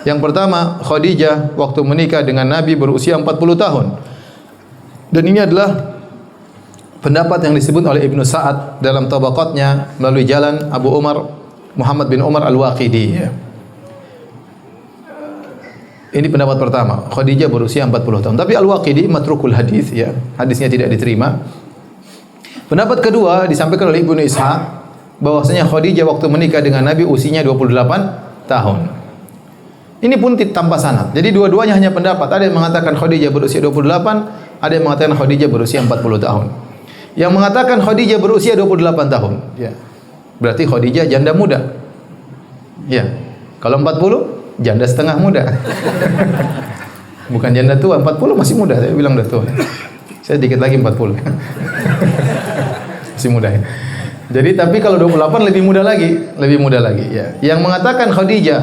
Yang pertama, Khadijah waktu menikah dengan Nabi berusia 40 tahun. Dan ini adalah pendapat yang disebut oleh Ibnu Sa'ad dalam tabaqatnya melalui jalan Abu Umar Muhammad bin Umar Al-Waqidi, ya. Ini pendapat pertama, Khadijah berusia 40 tahun. Tapi Al-Waqidi matrukul hadis, ya. Hadisnya tidak diterima. Pendapat kedua disampaikan oleh Ibnu Ishaq bahwasanya Khadijah waktu menikah dengan Nabi usianya 28 tahun. Ini pun tanpa sanad. Jadi dua-duanya hanya pendapat. Ada yang mengatakan Khadijah berusia 28, ada yang mengatakan Khadijah berusia 40 tahun. Yang mengatakan Khadijah berusia 28 tahun, ya. Berarti Khadijah janda muda. Ya. Kalau 40, janda setengah muda. Bukan janda tua, 40 masih muda. Saya bilang udah tua. Saya dikit lagi 40. Masih muda, ya. Jadi tapi kalau 28 lebih muda lagi, ya. Yang mengatakan Khadijah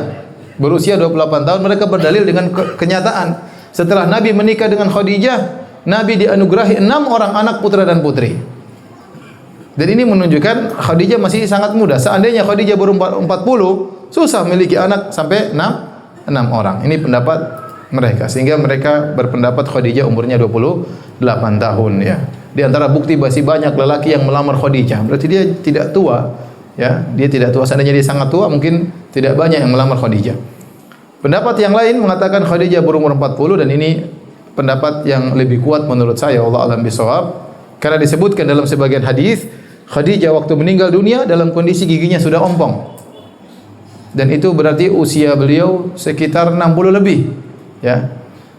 berusia 28 tahun, mereka berdalil dengan kenyataan. Setelah Nabi menikah dengan Khadijah, Nabi dianugerahi 6 orang anak putra dan putri. Dan ini menunjukkan Khadijah masih sangat muda. Seandainya Khadijah baru 40, susah memiliki anak sampai 6 orang. Ini pendapat mereka. Sehingga mereka berpendapat Khadijah umurnya 28 tahun, ya. Di antara bukti masih banyak lelaki yang melamar Khadijah. Berarti dia tidak tua, ya. Dia tidak tua. Seandainya dia sangat tua, mungkin tidak banyak yang melamar Khadijah. Pendapat yang lain mengatakan Khadijah berumur 40, dan ini pendapat yang lebih kuat menurut saya, Allah alam bisawab, karena disebutkan dalam sebagian hadis Khadijah waktu meninggal dunia dalam kondisi giginya sudah ompong, dan itu berarti usia beliau sekitar 60 lebih, ya.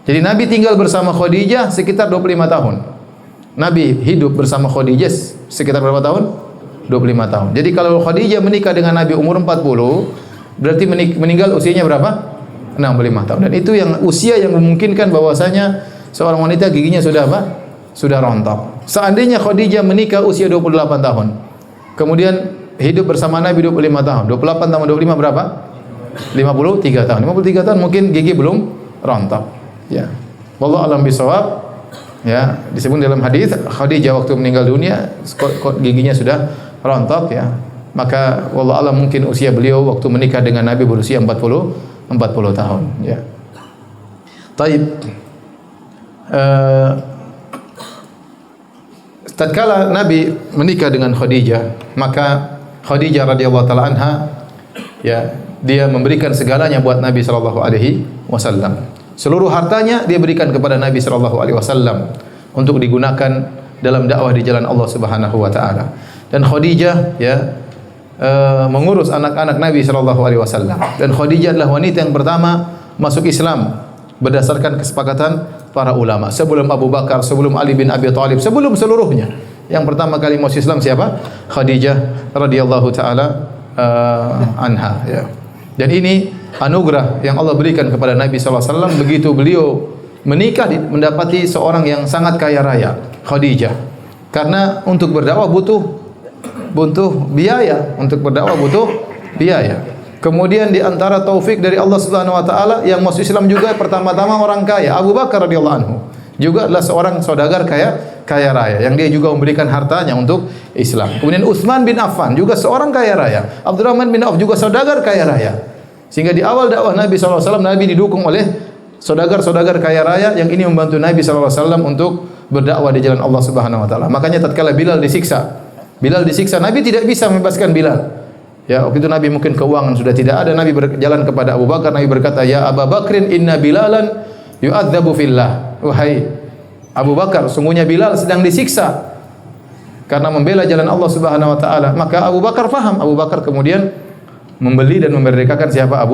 Jadi Nabi tinggal bersama Khadijah sekitar 25 tahun. Nabi hidup bersama Khadijah sekitar berapa tahun? 25 tahun. Jadi kalau Khadijah menikah dengan Nabi umur 40, berarti meninggal usianya berapa? tahun. Dan itu yang usia yang memungkinkan bahwasanya seorang wanita giginya sudah apa? Sudah rontok. Seandainya Khadijah menikah usia 28 tahun. Kemudian hidup bersama Nabi 25 tahun. 28 tambah 25 berapa? 53 tahun. 53 tahun mungkin gigi belum rontok. Ya. Wallahu a'lam bishawab. Ya, disebut dalam hadis Khadijah waktu meninggal dunia giginya sudah rontok ya. Maka wallahu a'lam mungkin usia beliau waktu menikah dengan Nabi berusia 40 tahun ya. Taib. Tatkala Nabi menikah dengan Khadijah, maka Khadijah radhiyallahu taala anha ya, dia memberikan segalanya buat Nabi sallallahu alaihi wasallam. Seluruh hartanya dia berikan kepada Nabi sallallahu alaihi wasallam untuk digunakan dalam dakwah di jalan Allah Subhanahu wa taala. Dan Khadijah ya mengurus anak-anak Nabi sallallahu alaihi wasallam. Dan Khadijah adalah wanita yang pertama masuk Islam berdasarkan kesepakatan para ulama. Sebelum Abu Bakar, sebelum Ali bin Abi Thalib, sebelum seluruhnya. Yang pertama kali masuk Islam siapa? Khadijah radhiyallahu taala anha ya. Dan ini anugerah yang Allah berikan kepada Nabi sallallahu alaihi wasallam begitu beliau menikah mendapati seorang yang sangat kaya raya, Khadijah. Karena untuk berdakwah butuh biaya, untuk berdakwah butuh biaya. Kemudian di antara taufik dari Allah Subhanahu wa taala yang masuk Islam juga pertama-tama orang kaya, Abu Bakar radhiyallahu anhu. Juga adalah seorang saudagar kaya raya yang dia juga memberikan hartanya untuk Islam. Kemudian Utsman bin Affan juga seorang kaya raya. Abdurrahman bin Auf juga saudagar kaya raya. Sehingga di awal dakwah Nabi sallallahu alaihi wasallam Nabi didukung oleh saudagar-saudagar kaya raya yang ini membantu Nabi sallallahu alaihi wasallam untuk berdakwah di jalan Allah Subhanahu wa taala. Makanya tatkala Bilal disiksa, Nabi tidak bisa membebaskan Bilal. Ya, waktu itu Nabi mungkin keuangan sudah tidak ada, Nabi berjalan kepada Abu Bakar, Nabi berkata, "Ya Abu Bakrin, inna Bilalan yu'adzabu fillah." Wahai Abu Bakar, sungguhnya Bilal sedang disiksa karena membela jalan Allah Subhanahu wa taala. Maka Abu Bakar faham. Abu Bakar kemudian membeli dan memerdekakan siapa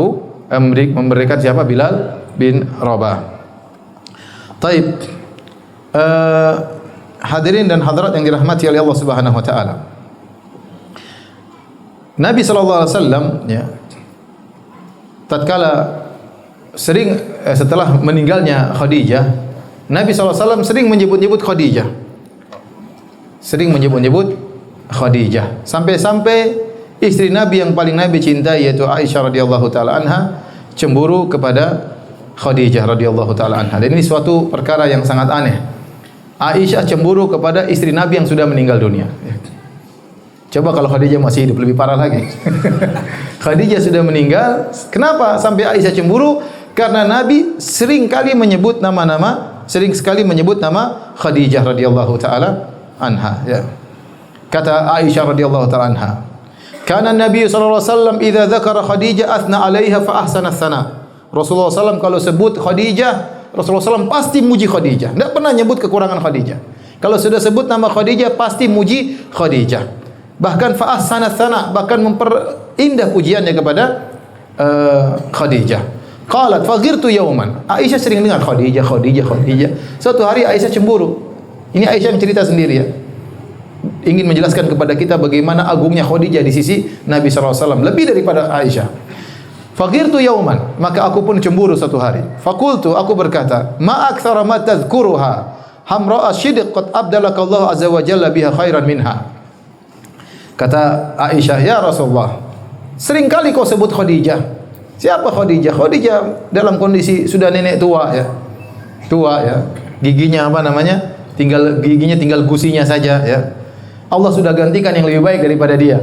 Bilal bin Rabah. Taib. Hadirin dan hadirat yang dirahmati oleh Allah Subhanahu wa taala. Nabi sallallahu alaihi wasallam ya, tatkala sering setelah meninggalnya Khadijah, Nabi sallallahu alaihi wasallam sering menyebut-nyebut Khadijah. Sampai-sampai istri Nabi yang paling Nabi cintai yaitu Aisyah radhiyallahu taala anha cemburu kepada Khadijah radhiyallahu taala anha. Dan ini suatu perkara yang sangat aneh. Aisyah cemburu kepada istri Nabi yang sudah meninggal dunia. Coba kalau Khadijah masih hidup lebih parah lagi. Khadijah sudah meninggal, kenapa sampai Aisyah cemburu? Karena Nabi sering sekali menyebut nama Khadijah radhiyallahu taala anha ya. Kata Aisyah radhiyallahu taala anha, "Kana Nabi sallallahu alaihi wasallam idza dzakara Khadijah athna 'alaiha fa ahsana tsana." Rasulullah SAW kalau sebut Khadijah, Rasulullah SAW pasti muji Khadijah. Tidak pernah nyebut kekurangan Khadijah. Kalau sudah sebut nama Khadijah pasti muji Khadijah. Bahkan fa ahsana tsana, bahkan memperindah pujiannya kepada Khadijah. Qalat faghirtu yawman. Aisyah sering dengar Khadijah. Suatu hari Aisyah cemburu. Ini Aisyah yang cerita sendiri ya. Ingin menjelaskan kepada kita bagaimana agungnya Khadijah di sisi Nabi sallallahu alaihi wasallam lebih daripada Aisyah. Faghirtu yawman, maka aku pun cemburu suatu hari. Fakultu, aku berkata, ma aktsara ma tadhkuruha hamra asyidq qad abdalaka Allah azza wa jalla biha khairan minha. Kata Aisyah, ya Rasulullah, sering kali kau sebut Khadijah. Siapa Khadijah? Khadijah dalam kondisi sudah nenek tua ya. Giginya tinggal gusinya saja ya. Allah sudah gantikan yang lebih baik daripada dia.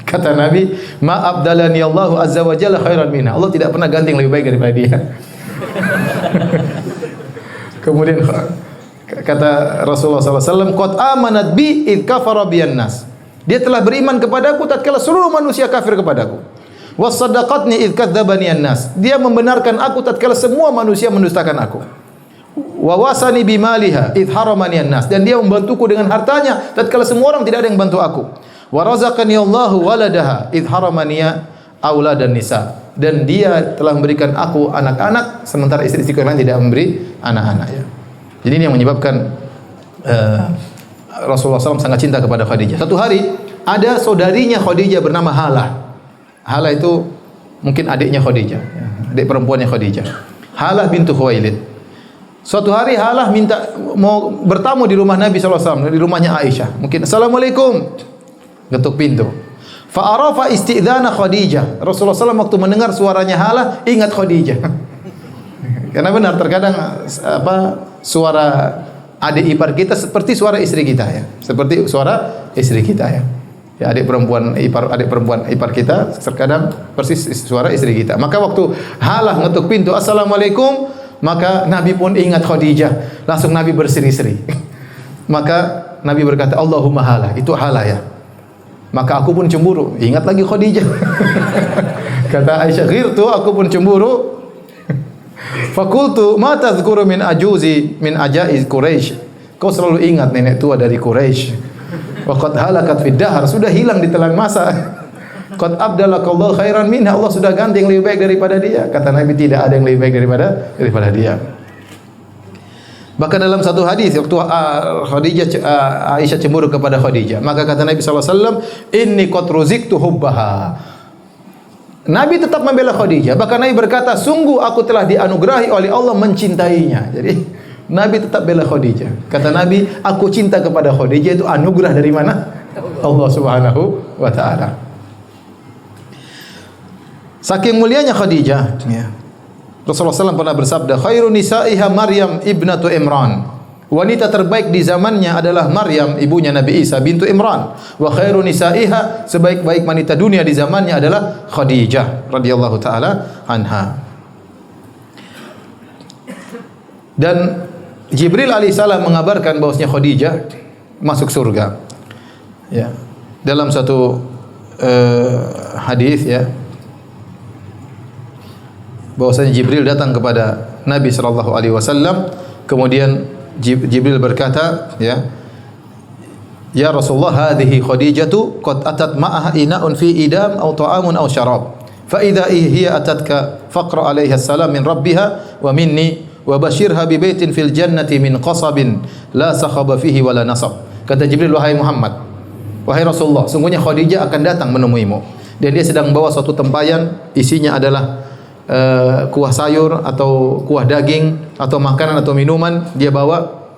Kata Nabi, ma abdalani Allah azza wa jalla khairan minha. Allah tidak pernah ganti yang lebih baik daripada dia. Kemudian kata Rasulullah SAW, qad amanat bi id kafara biyan nas. Dia telah beriman kepadaku tatkala seluruh manusia kafir kepadaku. Wasaddaqatni id kadzdzabani an-nas. Dia membenarkan aku tatkala semua manusia mendustakan aku. Wa wasani bimaliha id haramani an-nas. Dan dia membantuku dengan hartanya tatkala semua orang tidak ada yang bantu aku. Wa razaqani Allahu waladaha id haramani auladan nisa. Dan dia telah memberikan aku anak-anak sementara istri-istri yang lain tidak memberi anak-anak ya. Jadi ini yang menyebabkan Rasulullah SAW sangat cinta kepada Khadijah. Satu hari ada saudarinya Khadijah bernama Halah. Halah itu mungkin adiknya Khadijah. adik perempuannya Khadijah. Halah bintu Khuwailid. Suatu hari Halah minta mau bertamu di rumah Nabi SAW, di rumahnya Aisyah. Mungkin Assalamualaikum. Ketuk pintu. Fa'arafa isti'dzana Khadijah. Rasulullah SAW waktu mendengar suaranya Halah, ingat Khadijah. Karena benar terkadang suara adik ipar kita seperti suara istri kita ya. Seperti suara istri kita ya. Ya, adik perempuan ipar kita terkadang persis suara istri kita. Maka waktu Halah ngetuk pintu, Assalamualaikum, maka Nabi pun ingat Khadijah. Langsung Nabi berseri-seri. Maka Nabi berkata, Allahumma Halah, itu Halah ya. Maka aku pun cemburu. Ingat lagi Khadijah. Kata Aisyah, ghirtu, aku pun cemburu. Fakultu, ma tadhkuru min ajaiz Quraisy. Kau selalu ingat nenek tua dari Quraisy. Wa qad halakat fid dahr, sudah hilang di telan masa. Qad abdalakallahu khairan minha, Allah sudah ganti yang lebih baik daripada dia. Kata Nabi, tidak ada yang lebih baik daripada dia. Bahkan dalam satu hadis waktu Aisyah cemburu kepada Khadijah, maka kata Nabi SAW, inni qad ruziktu hubbaha. Nabi tetap membela Khadijah. Bahkan Nabi berkata, sungguh aku telah dianugerahi oleh Allah mencintainya. Jadi Nabi tetap bela Khadijah. Kata Nabi, aku cinta kepada Khadijah itu anugerah dari mana? Allah Subhanahu wa taala. Saking mulianya Khadijah, ya. Rasulullah SAW pernah bersabda, khairu nisa'iha Maryam ibnatu Imran. Wanita terbaik di zamannya adalah Maryam, ibunya Nabi Isa bintu Imran. Wa khairu nisa'iha, sebaik-baik wanita dunia di zamannya adalah Khadijah radhiyallahu taala anha. Dan Jibril alaihissalam mengabarkan bahwasanya Khadijah masuk surga. Ya. Dalam satu hadis ya, bahwasanya Jibril datang kepada Nabi sallallahu alaihi wasallam, kemudian Jibril berkata, ya Rasulullah, hadhihi Khadijatu qad atat ma'aha ina'un fi idam aw ta'amun aw syarab. Fa idza hiya atatka faqra 'alaiha assalam min rabbiha wa minni wa basyirha bi baitin fil jannati min qasabin la sakhaba fihi wala nasab. Kata Jibril, wahai Muhammad, wahai Rasulullah, sungguhnya Khadijah akan datang menemuimu dan dia sedang bawa suatu tempayan, isinya adalah kuah sayur atau kuah daging atau makanan atau minuman dia bawa.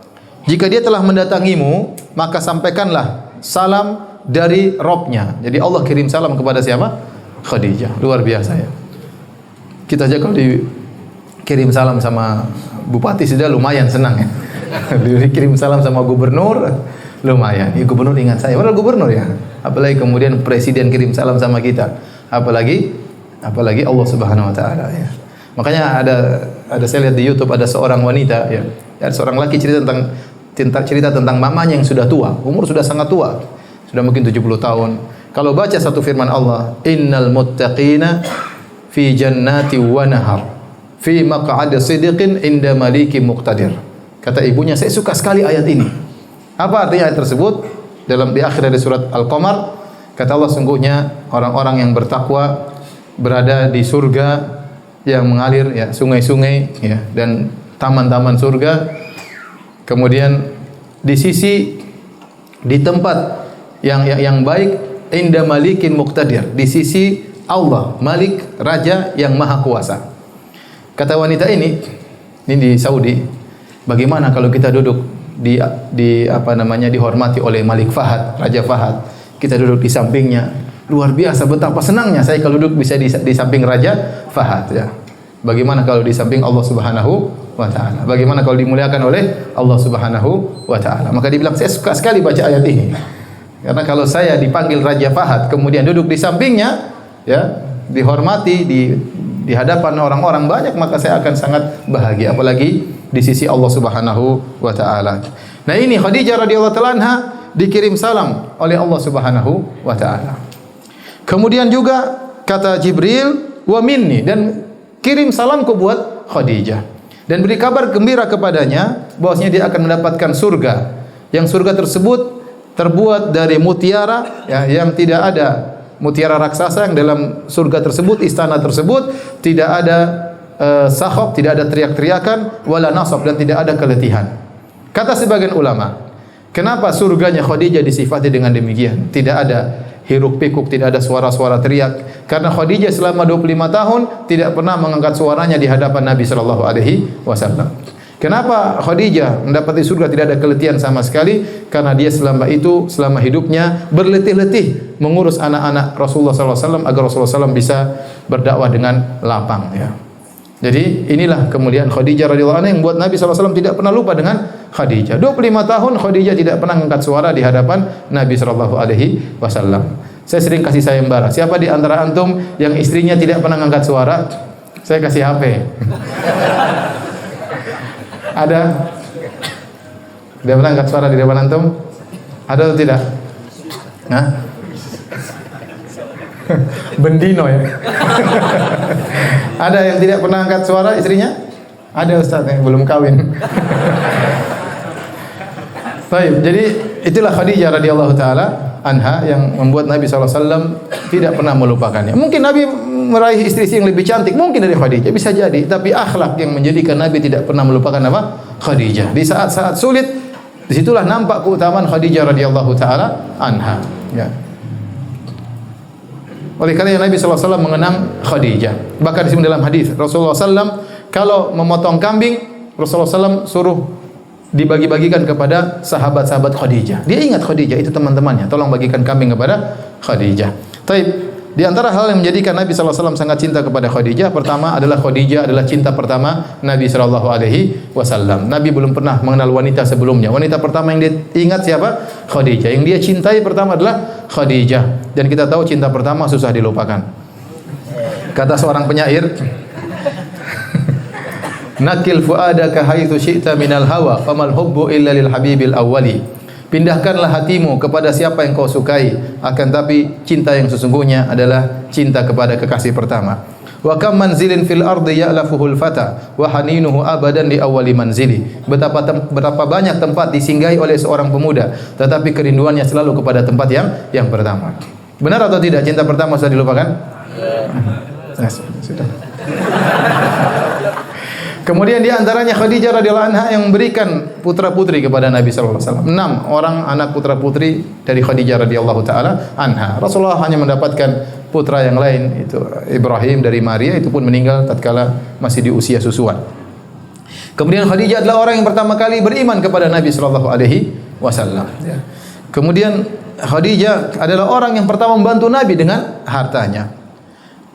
Jika dia telah mendatangimu, maka sampaikanlah salam dari Robnya. Jadi Allah kirim salam kepada siapa? Khadijah. Luar biasa ya. Kita aja kalau dikirim salam sama bupati sudah lumayan senang ya. Dikirim salam sama gubernur lumayan. Ya, gubernur ingat saya. Padahal gubernur ya. Apalagi kemudian presiden kirim salam sama kita. Apalagi Allah Subhanahu wa taala ya. Makanya ada saya lihat di YouTube ada seorang wanita ya. Ada seorang laki cerita tentang mamanya yang sudah tua, umur sudah sangat tua. Sudah mungkin 70 tahun. Kalau baca satu firman Allah, innal muttaqina fi jannati wa nahar fi maq'adi sidqin inda malikin muqtadir. Kata ibunya, saya suka sekali ayat ini. Apa artinya ayat tersebut? Di akhir dari surat Al-Qamar, kata Allah, sungguhnya orang-orang yang bertakwa berada di surga yang mengalir ya, sungai-sungai ya, dan taman-taman surga. Kemudian di tempat yang baik, inda malikin muqtadir, di sisi Allah, Malik, raja yang maha kuasa. Kata wanita ini di Saudi, bagaimana kalau kita duduk dihormati oleh Malik Fahad, Raja Fahad, kita duduk di sampingnya. Luar biasa betapa senangnya saya kalau duduk bisa di samping Raja Fahad ya. Bagaimana kalau di samping Allah Subhanahu wa taala? Bagaimana kalau dimuliakan oleh Allah Subhanahu wa taala? Maka dibilang, saya suka sekali baca ayat ini. Karena kalau saya dipanggil Raja Fahad kemudian duduk di sampingnya ya, dihormati di hadapan orang-orang banyak, maka saya akan sangat bahagia, apalagi di sisi Allah Subhanahu wa taala. Nah, ini Khadijah radhiyallahu taala anha dikirim salam oleh Allah Subhanahu wa taala. Kemudian juga kata Jibril, wa minni, dan kirim salamku buat Khadijah dan beri kabar gembira kepadanya bahwasanya dia akan mendapatkan surga, yang surga tersebut terbuat dari mutiara ya, yang tidak ada mutiara raksasa, yang dalam surga tersebut, istana tersebut tidak ada sakhab, tidak ada teriak-teriakan, wala nasab, dan tidak ada keletihan. Kata sebagian ulama, kenapa surganya Khadijah disifati dengan demikian? Tidak ada hiruk pikuk, tidak ada suara-suara teriak, Karena Khadijah selama 25 tahun tidak pernah mengangkat suaranya di hadapan Nabi sallallahu alaihi wasallam. Kenapa Khadijah mendapati surga tidak ada keletihan sama sekali? Karena dia selama hidupnya berletih-letih mengurus anak-anak Rasulullah sallallahu alaihi wasallam agar Rasulullah SAW bisa berdakwah dengan lapang ya. Jadi inilah kemuliaan Khadijah radhiyallahu anha yang membuat Nabi SAW tidak pernah lupa dengan Khadijah. 25 tahun Khadijah tidak pernah mengangkat suara di hadapan Nabi SAW. Saya sering kasih sayembara. Siapa di antara antum yang istrinya tidak pernah mengangkat suara? Saya kasih HP. Ada? Tidak pernah angkat suara di depan antum? Ada atau tidak? Hah? Bendino ya. Ada yang tidak pernah angkat suara istrinya? Ada Ustaz yang belum kawin. Baik, jadi itulah Khadijah radhiyallahu taala anha yang membuat Nabi SAW tidak pernah melupakannya. Mungkin Nabi meraih istri-istri yang lebih cantik, mungkin dari Khadijah, bisa jadi. Tapi akhlak yang menjadikan Nabi tidak pernah melupakan apa? Khadijah. Di saat-saat sulit, disitulah nampak keutamaan Khadijah radhiyallahu taala anha. Ya. Oleh karena Nabi SAW mengenang Khadijah. Bahkan di dalam hadis Rasulullah SAW kalau memotong kambing, Rasulullah SAW suruh dibagi-bagikan kepada sahabat-sahabat Khadijah. Dia ingat Khadijah itu teman-temannya. Tolong bagikan kambing kepada Khadijah. Taib. Di antara hal yang menjadikan Nabi SAW sangat cinta kepada Khadijah, pertama adalah Khadijah adalah cinta pertama Nabi SAW. Nabi belum pernah mengenal wanita sebelumnya. Wanita pertama yang dia ingat siapa? Khadijah. Yang dia cintai pertama adalah Khadijah. Dan kita tahu cinta pertama susah dilupakan. Kata seorang penyair, nakil fuadaka haitsu syi'ta minal hawa famal hubbu illa lil habibil awwali. Pindahkanlah hatimu kepada siapa yang kau sukai, akan tapi cinta yang sesungguhnya adalah cinta kepada kekasih pertama. Wa kam manzilin fil ardi ya'lafuhul fata wa haninuhu abadan li awwali manzili. Betapa banyak tempat disinggahi oleh seorang pemuda, tetapi kerinduannya selalu kepada tempat yang pertama. Benar atau tidak cinta pertama sudah dilupakan? Sudah. Kemudian di antaranya Khadijah radhiyallahu anha yang memberikan putra-putri kepada Nabi sallallahu alaihi wasallam. 6 orang anak putra-putri dari Khadijah radhiyallahu taala anha. Rasulullah hanya mendapatkan putra yang lain, itu Ibrahim dari Maria, itu pun meninggal tatkala masih di usia susuan. Kemudian Khadijah adalah orang yang pertama kali beriman kepada Nabi sallallahu alaihi wasallam. Kemudian Khadijah adalah orang yang pertama membantu Nabi dengan hartanya.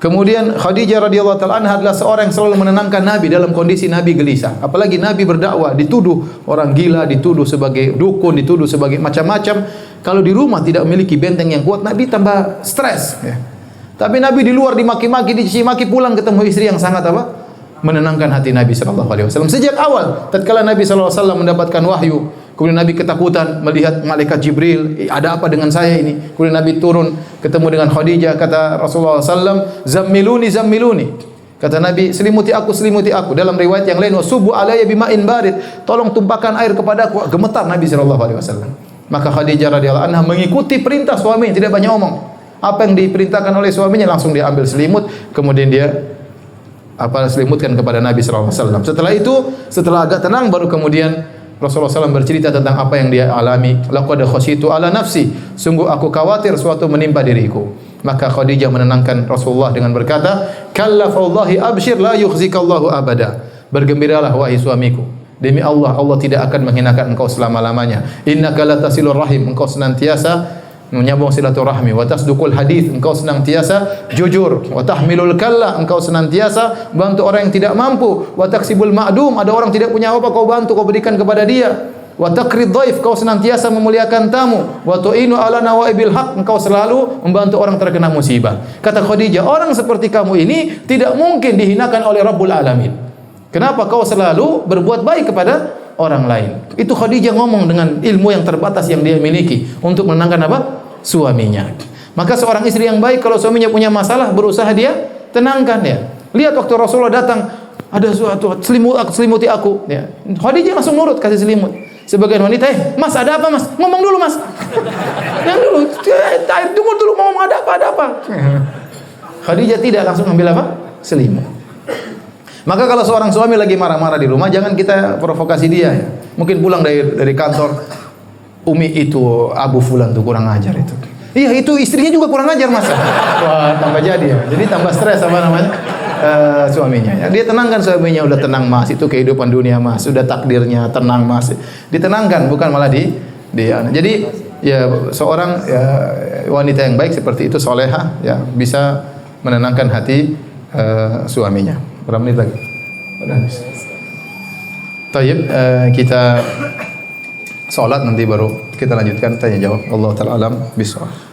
Kemudian Khadijah radhiyallahu taala anha adalah seorang yang selalu menenangkan Nabi dalam kondisi Nabi gelisah. Apalagi Nabi berdakwah, dituduh orang gila, dituduh sebagai dukun, dituduh sebagai macam-macam. Kalau di rumah tidak memiliki benteng yang kuat, Nabi tambah stres. Ya. Tapi Nabi di luar dimaki-maki, dicaci maki, pulang ketemu istri yang sangat apa? Menenangkan hati Nabi sallallahu alaihi wasallam. Sejak awal, tatkala Nabi sallallahu alaihi wasallam mendapatkan wahyu, kemudian Nabi ketakutan melihat malaikat Jibril, ada apa dengan saya ini? Kemudian Nabi turun ketemu dengan Khadijah, kata Rasulullah SAW, zammiluni. Kata Nabi, selimuti aku. Dalam riwayat yang lain, wasubu alayya bima'in barid, tolong tumpahkan air kepadaku. Gemetar Nabi sallallahu alaihi wasallam. Maka Khadijah radhiyallahu anha mengikuti perintah suaminya, tidak banyak omong. Apa yang diperintahkan oleh suaminya langsung dia ambil selimut, kemudian dia selimutkan kepada Nabi sallallahu alaihi wasallam. Setelah itu, setelah agak tenang baru kemudian Rasulullah SAW bercerita tentang apa yang dia alami. Laqad khasyitu ala nafsi, sungguh aku khawatir suatu menimpa diriku. Maka Khadijah menenangkan Rasulullah dengan berkata, kalla fawallahi abshir la yukhzikallahu abada. Bergembiralah wahai suamiku, demi Allah, Allah tidak akan menghinakan engkau selama-lamanya. Innaka latasilur rahim, engkau senantiasa menyambung silaturahmi, wa tasduqul hadits, engkau senantiasa jujur, wa tahmilul kalla, engkau senantiasa bantu orang yang tidak mampu, wa taksibul ma'dum, ada orang tidak punya apa kau bantu, kau berikan kepada dia, wa taqrid dhaif, kau senantiasa memuliakan tamu, wa tu'inu ala nawaibil haq, engkau selalu membantu orang terkena musibah. Kata Khadijah, orang seperti kamu ini tidak mungkin dihinakan oleh Rabbul Alamin. Kenapa kau selalu berbuat baik kepada orang lain? Itu Khadijah ngomong dengan ilmu yang terbatas yang dia miliki untuk menenangkan apa? Suaminya. Maka seorang istri yang baik kalau suaminya punya masalah berusaha dia tenangkan ya. Lihat waktu Rasulullah datang, ada suatu selimuti aku ya. Khadijah langsung nurut kasih selimut. Sebagian wanita, Mas ada apa Mas? Ngomong dulu Mas. Yang dulu, tunggu dulu mau ngomong ada apa? Khadijah tidak, langsung ambil apa? Selimut. Maka kalau seorang suami lagi marah-marah di rumah, jangan kita provokasi dia ya. Mungkin pulang dari kantor, Umi itu Abu Fulan tuh kurang ajar itu. Iya itu istrinya juga kurang ajar mas. Wah tambah jadi ya. Jadi tambah stres apa namanya suaminya. Ya. Dia tenangkan suaminya, udah tenang mas, itu kehidupan dunia mas, sudah takdirnya tenang mas. Ditenangkan bukan malah jadi ya seorang ya, wanita yang baik seperti itu soleha ya bisa menenangkan hati suaminya. Berapa menit lagi? Udah habis. Tayyib, kita sholat nanti baru kita lanjutkan tanya jawab. Allah taala alam bisawab.